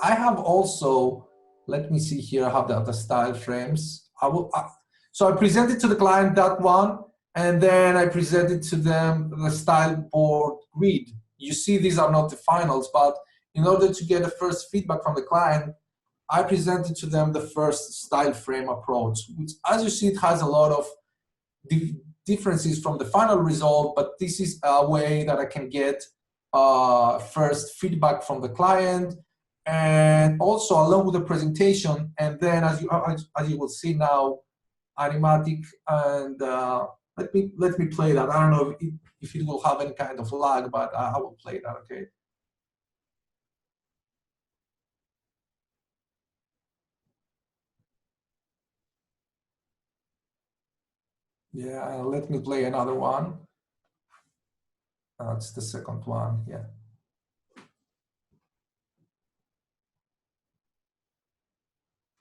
I have also, let me see here, I have the style frames. So I presented to the client that one, and then I presented to them the style board grid. You see, these are not the finals, but in order to get the first feedback from the client, I presented to them the first style frame approach, which, as you see, it has a lot of differences from the final result, but this is a way that I can get first feedback from the client, and also along with the presentation. And then, as you will see now, animatic, and let me play that. I don't know if it will have any kind of lag, but I will play that. Okay. Yeah, let me play another one. It's the second one. Yeah.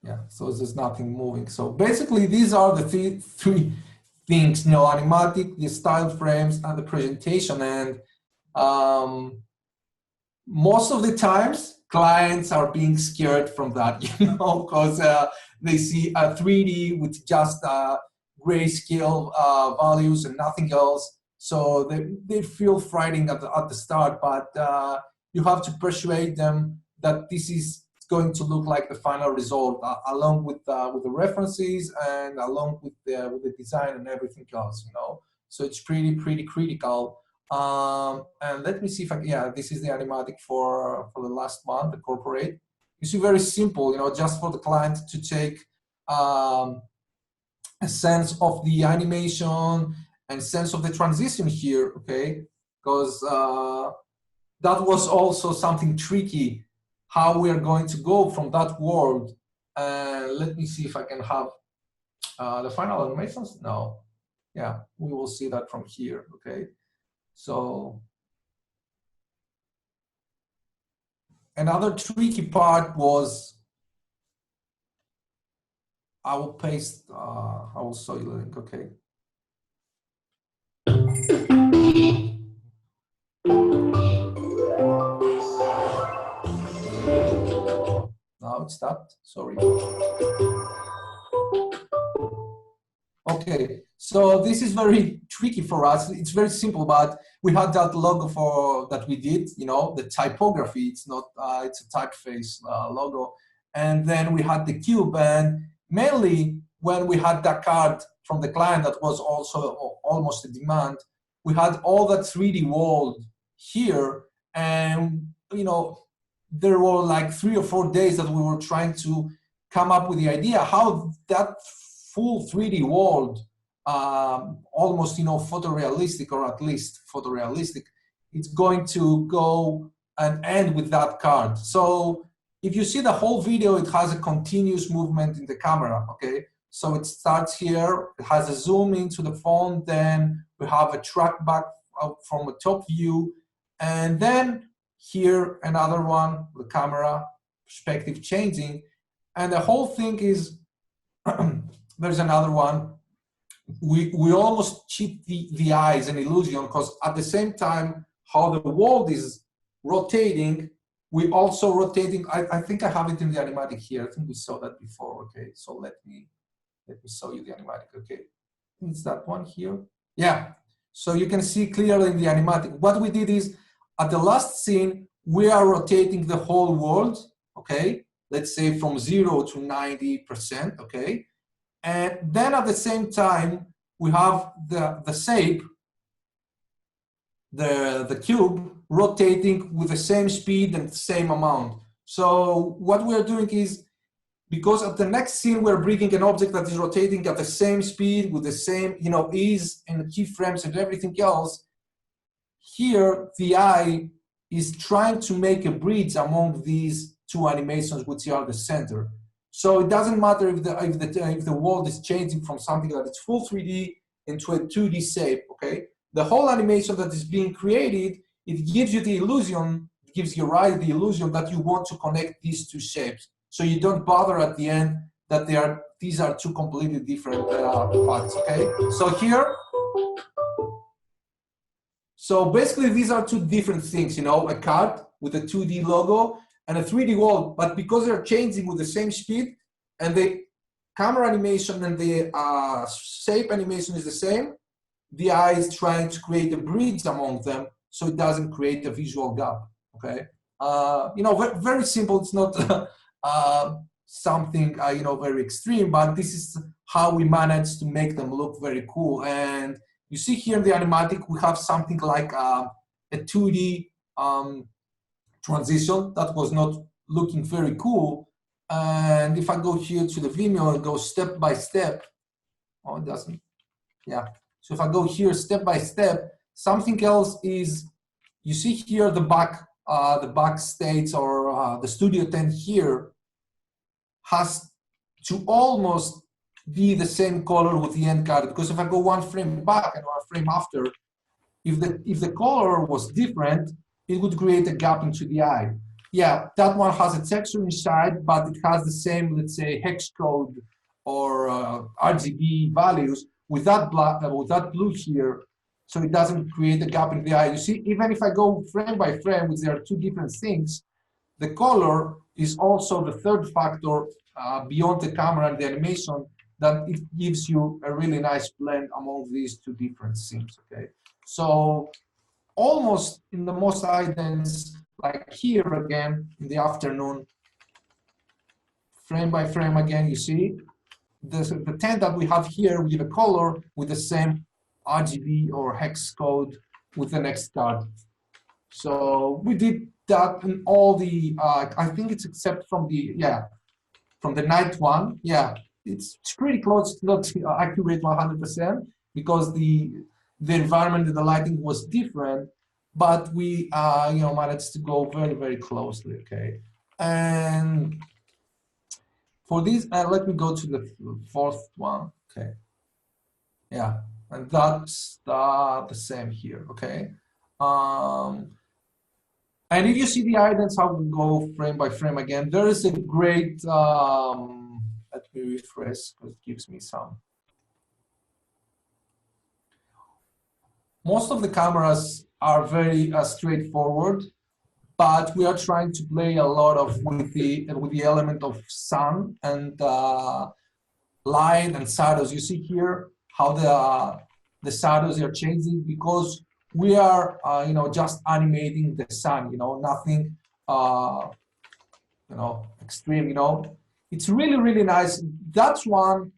Yeah, so there's nothing moving. So basically, these are the three things, animatic, the style frames, and the presentation. And most of the times, clients are being scared from that, because they see a 3D with just grayscale values and nothing else. So they feel frightened at the start, but you have to persuade them that this is going to look like the final result, along with the references and along with the design and everything else, So it's pretty critical. And let me see if this is the animatic for the last one, the corporate. You see, very simple, just for the client to take a sense of the animation and sense of the transition here, okay? Because that was also something tricky, how we are going to go from that world. Let me see if I can have the final animations. No, yeah, we will see that from here, okay? So another tricky part was, I will paste, I will show you the link, okay? Now it stopped, sorry. Okay, so this is very tricky for us. It's very simple, but we had that logo that we did, the typography. It's not, it's a typeface logo. And then we had the cube, and mainly when we had that card from the client that was also almost a demand, we had all that 3D world here, and there were like 3 or 4 days that we were trying to come up with the idea how that full 3D world, almost photorealistic, or at least photorealistic, it's going to go and end with that card. So if you see the whole video, it has a continuous movement in the camera, okay? So it starts here, it has a zoom into the phone, then we have a track back from a top view, and then here another one, the camera perspective changing, and the whole thing is, there's another one. We almost cheat the eye as an illusion, because at the same time how the world is rotating, we also rotating. I think I have it in the animatic here. I think we saw that before. Okay, so let me show you the animatic. Okay, it's that one here. Yeah, so you can see clearly in the animatic. What we did is, at the last scene, we are rotating the whole world. Okay, let's say from 0 to 90%. Okay. And then at the same time, we have the shape, the cube, rotating with the same speed and the same amount. So what we're doing is, because at the next scene, we're bringing an object that is rotating at the same speed with the same ease and keyframes and everything else, here the eye is trying to make a bridge among these two animations, which are the center. So it doesn't matter if the world is changing from something that is full 3D into a 2D shape, okay? The whole animation that is being created, it gives you the illusion, gives your eye the illusion that you want to connect these two shapes. So you don't bother at the end that these are two completely different parts, okay? So here, so basically these are two different things, a card with a 2D logo, and a 3D world, but because they're changing with the same speed, and the camera animation and the shape animation is the same, the eye is trying to create a bridge among them so it doesn't create a visual gap, okay? You know, very simple. It's not something, you know, very extreme, but this is how we managed to make them look very cool. And you see here in the animatic, we have something like a 2D transition that was not looking very cool. And if I go here to the Vimeo and go step by step, oh, it doesn't, yeah. So if I go here step by step, something else is, you see here the back states, or the studio tent here has to almost be the same color with the end card, because if I go one frame back and one frame after, if the color was different, it would create a gap into the eye. Yeah, that one has a texture inside, but it has the same, let's say, hex code or RGB values with that black, with that blue here, so it doesn't create a gap in the eye. You see, even if I go frame by frame, which there are two different things, the color is also the third factor beyond the camera and the animation, that it gives you a really nice blend among these two different scenes, okay? So almost in the most idents, like here again, in the afternoon, frame by frame again, you see, the tent that we have here, we give a color with the same RGB or hex code with the next card. So we did that in all the, I think it's except from the, yeah, from the night one. Yeah, it's pretty close, not accurate 100%, because the environment and the lighting was different, but we you know, managed to go very, very closely, okay? And for this, let me go to the fourth one, okay? Yeah, and that's the same here, okay? And if you see the idents, how we go frame by frame again, there is a great, let me refresh, because it gives me some. Most of the cameras are very straightforward, but we are trying to play a lot of with the element of sun and light and shadows. You see here how the shadows are changing, because we are you know, just animating the sun, you know, nothing you know, extreme, you know. It's really, really nice. That's one,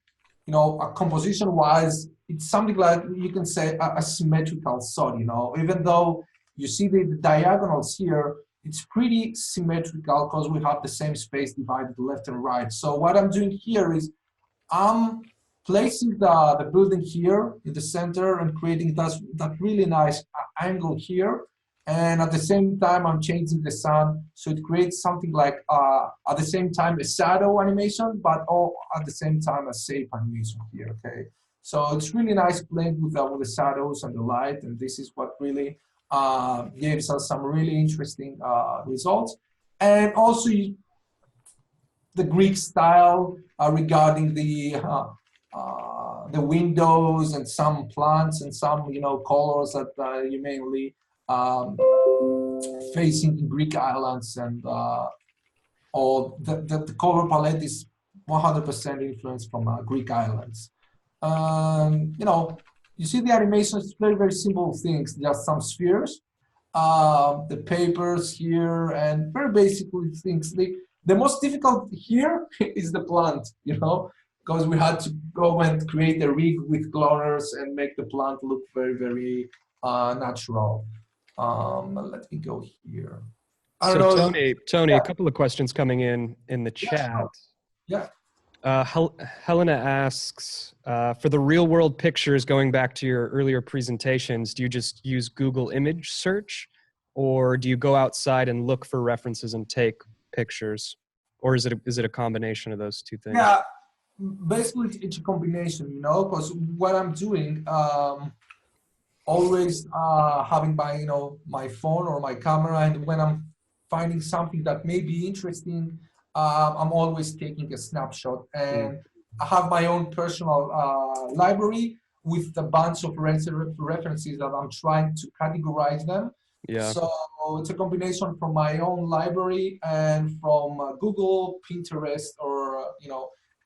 you know, composition wise, it's something like, you can say, a symmetrical shot, you know, even though you see the diagonals here, it's pretty symmetrical because we have the same space divided left and right. So what I'm doing here is I'm placing the building here in the center and creating that really nice angle here. And at the same time, I'm changing the sun, so it creates something like, at the same time, a shadow animation, but all at the same time, a shape animation here, okay? So it's really nice playing with the shadows and the light, and this is what really gives us some really interesting results. And also the Greek style regarding the windows and some plants and some, you know, colors that you mainly facing the Greek islands, and all the color palette is 100% influenced from Greek islands. You know, you see the animations, very, very simple things, just some spheres, the papers here, and very basic things. The most difficult here is the plant, you know, because we had to go and create a rig with cloners and make the plant look very, very natural. Let me go here. So Tony, yeah. A couple of questions coming in the chat. Yeah. Helena asks, for the real world pictures, going back to your earlier presentations, do you just use Google image search, or do you go outside and look for references and take pictures? Or is it a combination of those two things? Yeah, basically it's a combination, you know, because what I'm doing, always having my, you know, my phone or my camera, and when I'm finding something that may be interesting, I'm always taking a snapshot, and I have my own personal library with a bunch of references that I'm trying to categorize them. Yeah. So So it's a combination from my own library and from Google, Pinterest, or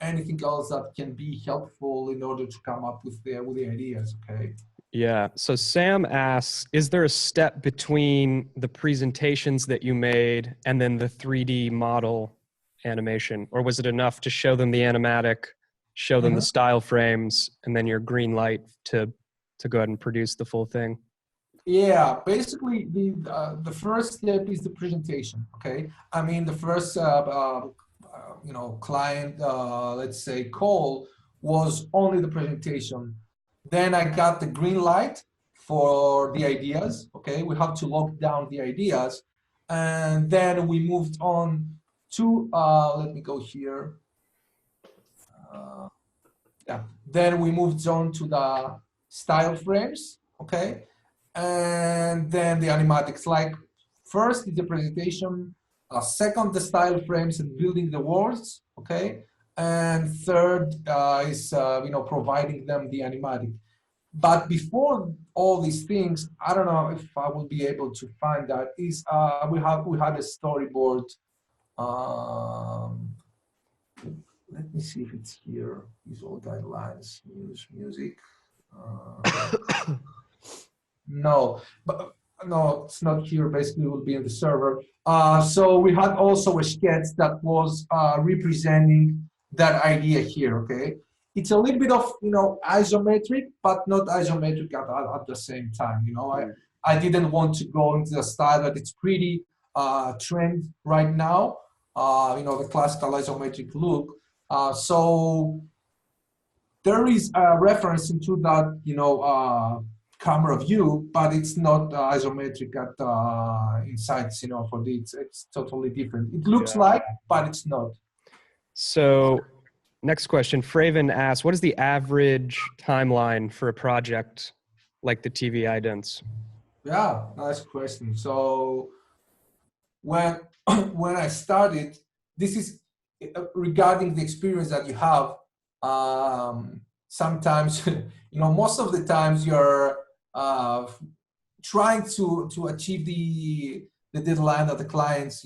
anything else that can be helpful in order to come up with the ideas. Okay. Yeah. So Sam asks, is there a step between the presentations that you made and then the 3D model animation? Or was it enough to show them the animatic, show them the style frames, and then your green light to go ahead and produce the full thing? Yeah, basically the first step is the presentation. Okay. I mean, the first client, let's say, call was only the presentation. Then I got the green light for the ideas. Okay, we have to lock down the ideas, and then we moved on to let me go here. Yeah, then we moved on to the style frames. Okay, and then the animatics. Like first is the presentation, second the style frames and building the worlds. Okay, and third is providing them the animatic. But before all these things, I don't know if I will be able to find that. We had a storyboard. Let me see if it's here. Visual guidelines, use music. No, but no, it's not here. Basically, it will be in the server. So we had also a sketch that was representing that idea here. Okay. It's a little bit of, isometric, but not isometric at the same time. I didn't want to go into the style that it's pretty trend right now, the classical isometric look. So there is a reference into that, camera view, but it's not isometric at inside, for it's totally different. It looks like, but it's not. So next question, Fraven asks, what is the average timeline for a project like the TV Idents? Yeah, nice question. So when when I started, this is regarding the experience that you have. Sometimes, most of the times you're trying to achieve the deadline that the clients,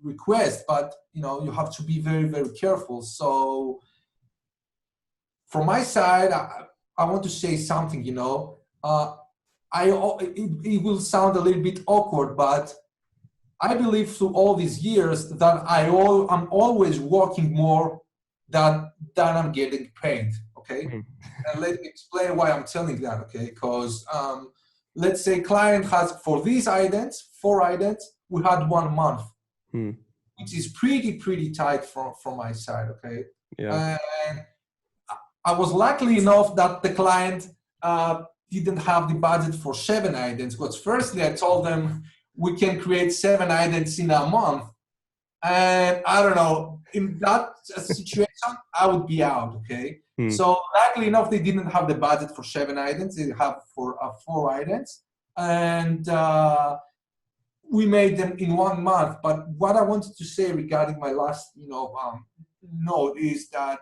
request, but you have to be very, very careful. So from my side, I want to say something. It will sound a little bit awkward, but I believe through all these years that I'm always working more than I'm getting paid. Okay, and let me explain why I'm telling that. Okay, because let's say client has for these idents, 4 idents, we had 1 month, which is pretty tight from my side. Okay, and I was lucky enough that the client didn't have the budget for 7 idents. Because firstly, I told them we can create 7 idents in a month, and I don't know, in that situation, I would be out. Okay. So luckily enough, they didn't have the budget for 7 idents. They have for 4 idents, and we made them in 1 month. But what I wanted to say regarding my last, note is that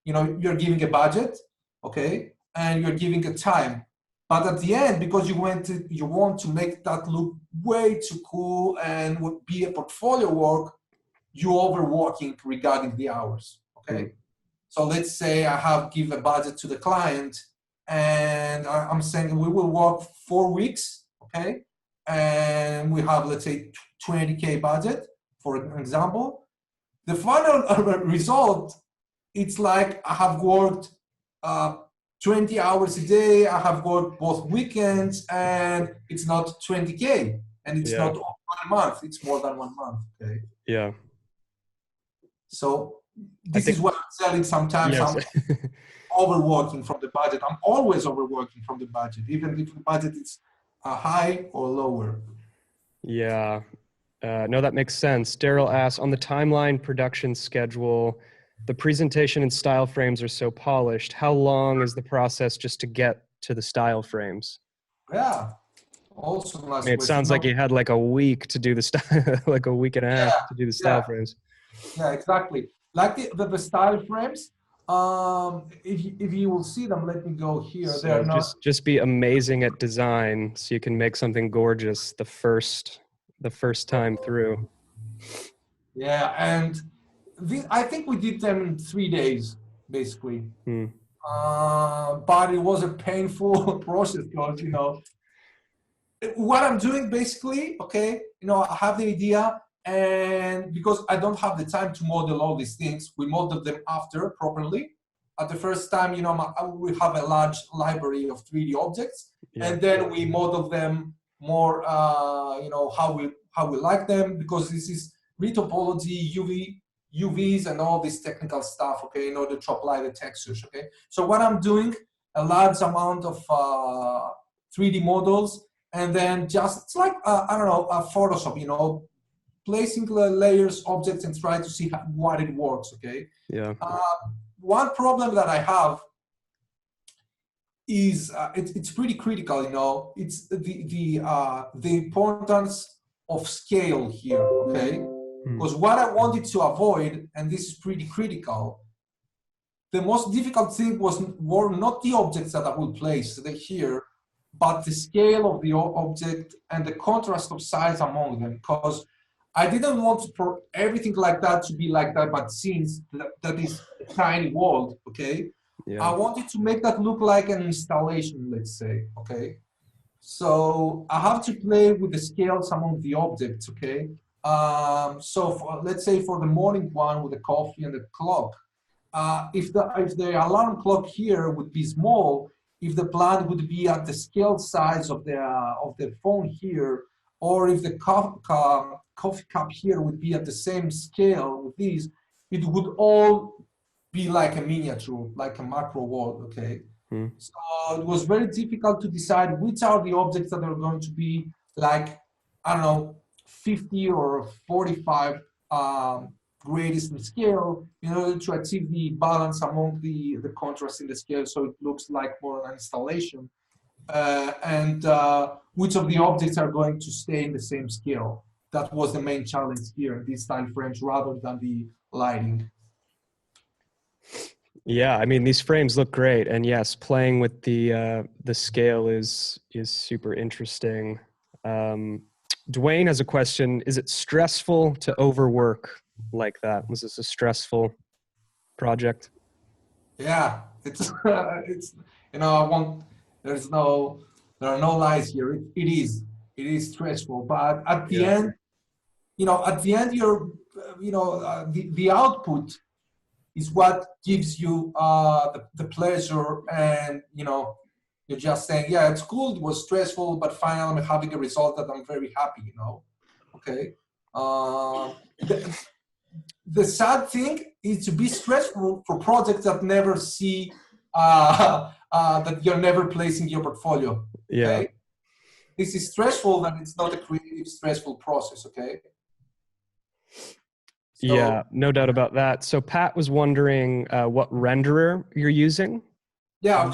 you're giving a budget, okay, and you're giving a time. But at the end, because you want to make that look way too cool and would be a portfolio work, you're overworking regarding the hours. Okay. So let's say I give a budget to the client, and I'm saying we will work 4 weeks, okay? And we have, let's say, 20K budget, for an example. The final result, it's like I have worked 20 hours a day, I have worked both weekends, and it's not 20K, and it's not 1 month, it's more than 1 month, okay? Yeah. So this is what I'm selling sometimes. Yes. I'm overworking from the budget. I'm always overworking from the budget, even if the budget is high or lower. Yeah. No, that makes sense. Daryl asks, on the timeline production schedule, the presentation and style frames are so polished. How long is the process just to get to the style frames? Yeah. Also, I mean, it sounds like you had like a week to do the style, like a week and a half to do the style frames. Yeah, exactly. Like the style frames, If you will see them, let me go here. They So are not. just be amazing at design so you can make something gorgeous the first time through. Yeah, and I think we did them in 3 days, basically. Hmm. But it was a painful process because, what I'm doing basically, okay, I have the idea, and because I don't have the time to model all these things, we model them after properly. At the first time, we have a large library of 3D objects, Yeah. and then we model them more, how we like them, because this is retopology, UVs, and all this technical stuff, okay, in order to apply the textures, okay. So what I'm doing, a large amount of 3D models, and then just, it's like, I don't know, Photoshop, placing layers, objects, and try to see what it works, okay? Yeah. One problem that I have is it's pretty critical, it's the importance of scale here, okay? Because what I wanted to avoid, and this is pretty critical, the most difficult thing were not the objects that I will place here, but the scale of the object and the contrast of size among them, because I didn't want for everything like that to be like that, but since that is a tiny world, okay? Yeah. I wanted to make that look like an installation, let's say, okay? So I have to play with the scales among the objects, okay? So let's say for the morning one with the coffee and the clock, if the alarm clock here would be small, if the plant would be at the scale size of the phone here, or if the coffee cup here would be at the same scale with these, it would all be like a miniature, like a macro world, okay? So it was very difficult to decide which are the objects that are going to be like, I don't know, 50 or 45 greatest in scale in order to achieve the balance among the contrast in the scale, so it looks like more an installation, and which of the objects are going to stay in the same scale. That was the main challenge here in these style frames rather than the lighting. Yeah, I mean, these frames look great, and yes, playing with the scale is super interesting. Dwayne has a question: is it stressful to overwork like that? Was this a stressful project? Yeah, it's it's I want. There are no lies here. It is stressful, but at the end, you're the output is what gives you the pleasure, and you're just saying, yeah, it's cool, it was stressful, but finally I'm having a result that I'm very happy, okay. The sad thing is to be stressful for projects that never see that you're never placing your portfolio, okay. Yeah. This is stressful, and it's not a creative stressful process, okay. So, yeah, no doubt about that. So Pat was wondering what renderer you're using. yeah,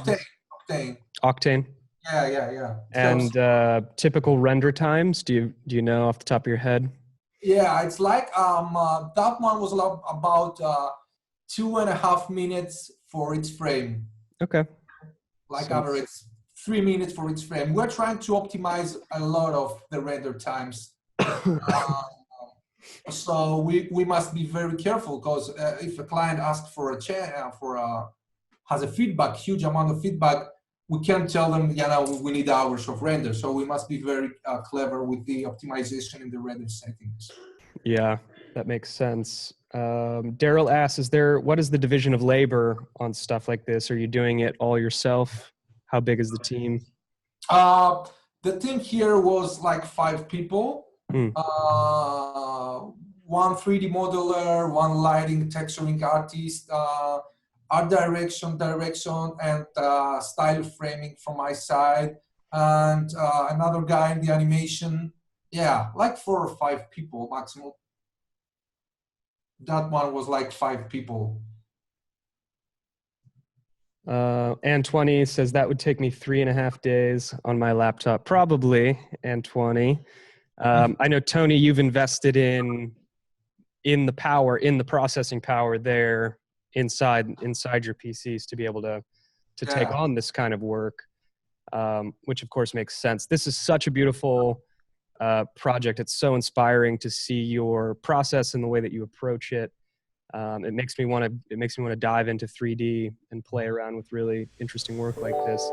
Octane. Octane. Yeah. And typical render times, do you know off the top of your head? Yeah, it's like that one was about 2.5 minutes for each frame. Okay. Like average 3 minutes for each frame. We're trying to optimize a lot of the render times. So we must be very careful, because if a client asks for has a feedback, huge amount of feedback, we can't tell them, we need hours of render. So we must be very clever with the optimization in the render settings. Yeah, that makes sense. Daryl asks, what is the division of labor on stuff like this? Are you doing it all yourself? How big is the team? The team here was like 5 people. One 3D modeler, one lighting, texturing artist, art direction, and style framing from my side, and another guy in the animation. Yeah, like 4 or 5 people maximum. That one was like 5 people. Antoine says that would take me 3.5 days on my laptop. Probably, Antoine. I know, Tony, you've invested in the processing power there. inside your PCs to be able to take on this kind of work, which of course makes sense. This is such a beautiful project. It's so inspiring to see your process and the way that you approach it. It makes me want to dive into 3D and play around with really interesting work like this.